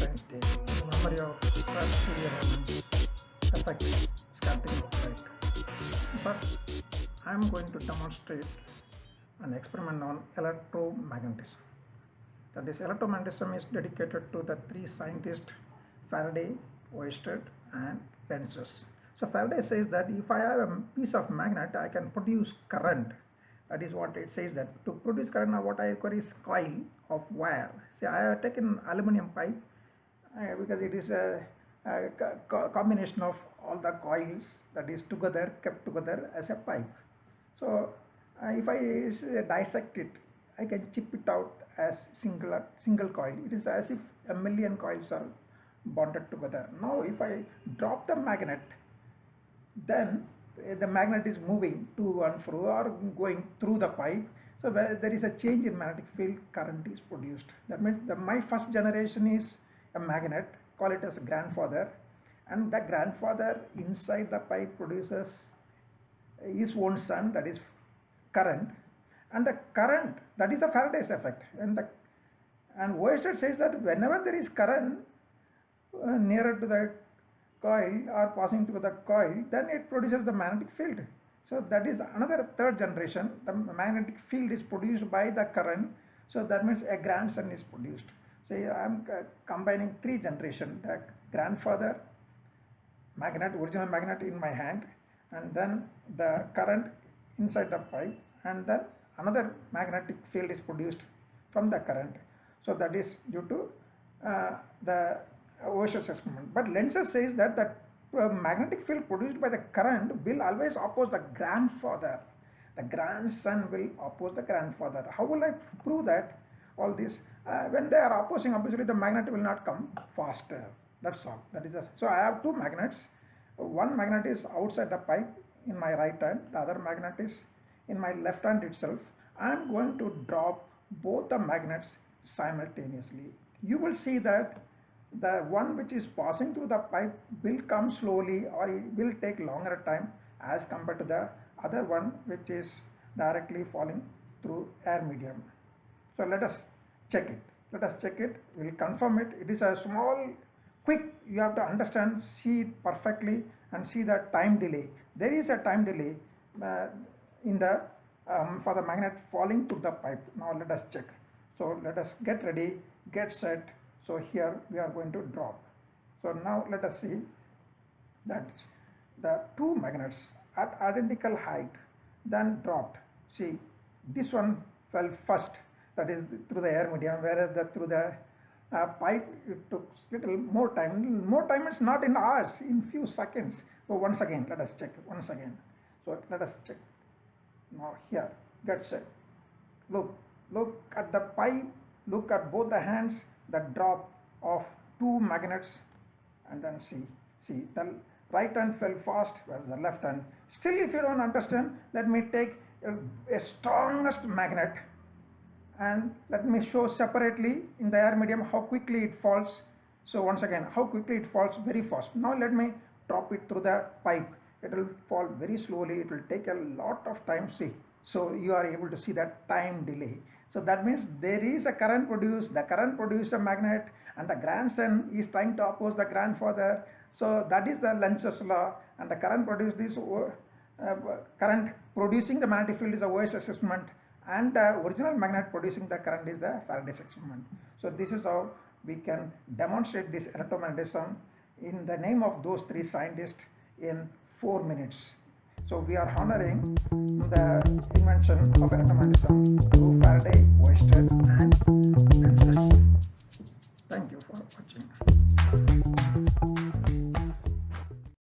science day in memory of Sir Raman's effect scattering of light. But I am going to demonstrate an experiment on electromagnetism. That is, electromagnetism is dedicated to the three scientists Faraday, Oersted and Lenz. So Faraday says that if I have a piece of magnet, I can produce current. That is what it says, that to produce current, what I require is coil of wire. See, I have taken aluminum pipe because it is a combination of all the coils that is together, kept together as a pipe. So if I dissect it, I can chip it out as single coil. It is as if a million coils are bonded together. Now if I drop the magnet, then the magnet is moving to and fro or going through the pipe. So where there is a change in magnetic field, current is produced. That means my first generation is a magnet, call it as a grandfather, and the grandfather inside the pipe produces his own son, that is current, and the current, that is a Faraday's effect. And Oersted says that whenever there is current nearer to the coil or passing through the coil, then it produces the magnetic field. So that is another third generation. The magnetic field is produced by the current. So that means a grandson is produced. So I am combining three generations: the grandfather magnet, original magnet in my hand, and then the current inside the pipe, and then another magnetic field is produced from the current. So that is due to the Oersted experiment. But Lenz says that the magnetic field produced by the current will always oppose the grandfather. The grandson will oppose the grandfather. How will I prove that? All this when they are opposing, obviously the magnet will not come faster. That's all. That is so I have two magnets. One magnet is outside the pipe in my right hand. The other magnet is in my left hand itself. I am going to drop both the magnets simultaneously. You will see that the one which is passing through the pipe will come slowly, or it will take longer time as compared to the other one which is directly falling through air medium. So let us check it. Let us check it. We will confirm it. It is a small, quick. You have to understand, see it perfectly, and see the time delay. There is a time delay in the for the magnet falling to the pipe. Now let us check. So let us get ready, get set. So here we are going to drop. So now let us see that the two magnets at identical height then dropped. See, this one fell first, that is through the air medium, whereas through the pipe it took little more time. More time is not in hours, in few seconds. So once again, let us check once again. So let us check. Now here, get set. Look at the pipe, look at both the hands, the drop of two magnets, and then see the right hand fell fast, whereas the left hand. Still, if you don't understand, let me take a strongest magnet and let me show separately in the air medium how quickly it falls. So once again, how quickly it falls, very fast. Now let me drop it through the pipe. It will fall very slowly. It will take a lot of time. See, so you are able to see that time delay. So that means there is a current produced, the current produced a magnet, and the grandson is trying to oppose the grandfather. So that is the Lenz's law, and the current produced this current producing the magnetic field is a Oersted experiment, and the original magnet producing the current is the Faraday's experiment. So this is how we can demonstrate this electromagnetism in the name of those three scientists in 4 minutes. So we are honoring the invention of electromagnetism through Faraday, Oersted and